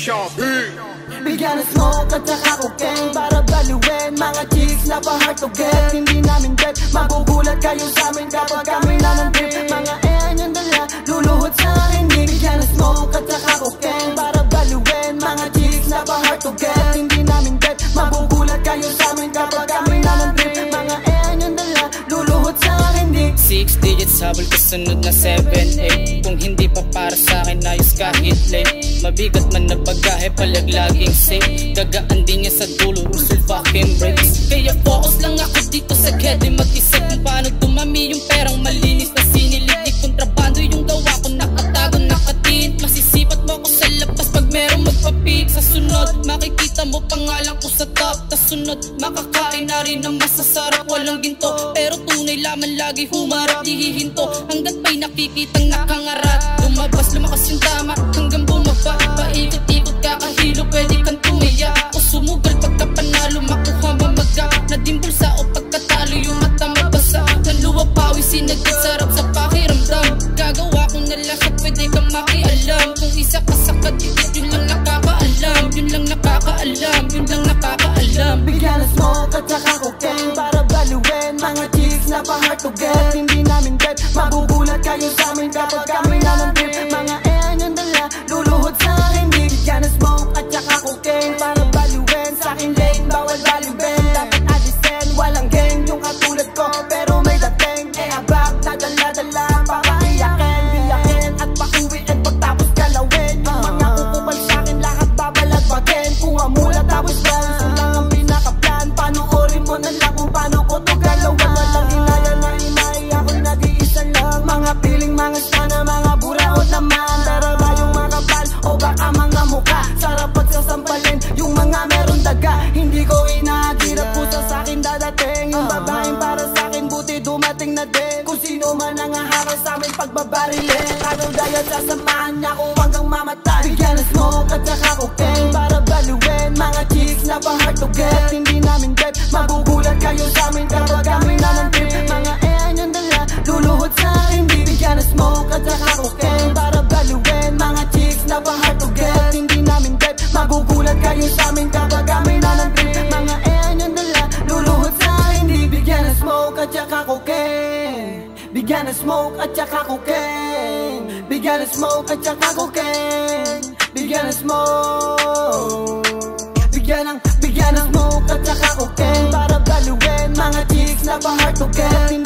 Bigyan ng smoke at saka cocaine para baluin mga chicks na pa-hard to get. Hindi namin bet, magugulat kayo sa amin kapag kami na ng trip. Mga yung dala, luluhod sa akin. Bigyan ng smoke at saka cocaine para baluin mga chicks na pa-hard to get. Hindi namin bet, magugulat kayo sa amin kapag kami na ng trip. Mga yung dala, luluhod sa akin. 6 digits habol kasunod na 7-8. Kung hindi pa para sa akin, ayos kahit late. Mabigat man na bagahe, palaglaging safe. Gagaan din niya sa dulo, rusul fucking brakes. Kaya focus lang ako dito sa kede. Mag-isip kung paano dumami yung perang malinis na sinilid. Di kontrabando yung gawa ko, nakatago, nakatin. Masisipat mo ako sa labas pag merong magpapig. Sa sunod, makikita mo pangalan ko sa top. Tas sunod, makakain na rin ng masasarap, walang ginto. Pero tunay laman lagi humarap, di hihinto. Hanggat may nakikitang nakangarat. Lumabas, lumakas yung tama, hanggang bumaba. Paikot-ikot kakahilo, pwede kang tumiya o sumugal pagka panalo, makuha mamaga. Nadimbol sa o pagkatalo, yung mata mabasa. Naluwa pawis, sinagit, sarap sa pakiramdam. Gagawa ko na lahat, pwede kang makialam. Kung isa ka sa kadikit, yun lang nakakaalam. Yun lang nakakaalam, yun lang nakakaalam. Bigyan ng smoke at saka cocaine para baluin mga chicks na pa-hard to get. Hindi namin bet, magugulat kayo sa amin kapag kami na ng trip. Mga yung dala, luluhod sa akin. Bigyan ng smoke at saka cocaine para baluin sa akin lane, bawal baluin. Dapat adisen, walang gang yung katulad ko, pero may dating. Abak na dala-dala, pakaiyakin, biyakin at pakiwiin pagtapos galawin. Yung mga kukupal sa akin, lahat babalagbatin. Kuha mula tapos brown, sulang ang pinaka-plan. Panoorin mo na lang kung paano ko to galawan. Walang inaya na inay, ako'y nag-iisa lang. Mga piling, mga sana, mga buraot naman. Pero ba yung makapal o baka mga mukha? Sarap at sasampalin yung mga meron daga. Hindi ko inahagirap, pusa sa akin dadating. Yung babaeng para sa akin, buti dumating na din. Kung sino man ang haharap sa amin pagbabarilin. Araw dahil sasamahan niya ko hanggang mamatay. Bigyan ng smoke at saka cocaine para baluin mga chicks na pa-hard to get. Hindi namin bet, magugulat kayo sa amin kapag kami na ng trip. Mga yung dala, luluhod sa akin. Bigyan ng smoke at saka cocaine para baluin mga chicks na pa-hard to get. Hindi namin bet, magugulat kayo sa amin kapag kami na ng trip. Mga yung dala, luluhod sa akin. Bigyan ng smoke at saka cocaine. Bigyan ng smoke at saka cocaine. Bigyan ng smoke at saka cocaine. Bigyan ng smoke. Bigyan ng smoke at saka cocaine para baluin mga chicks na pa-hard to get.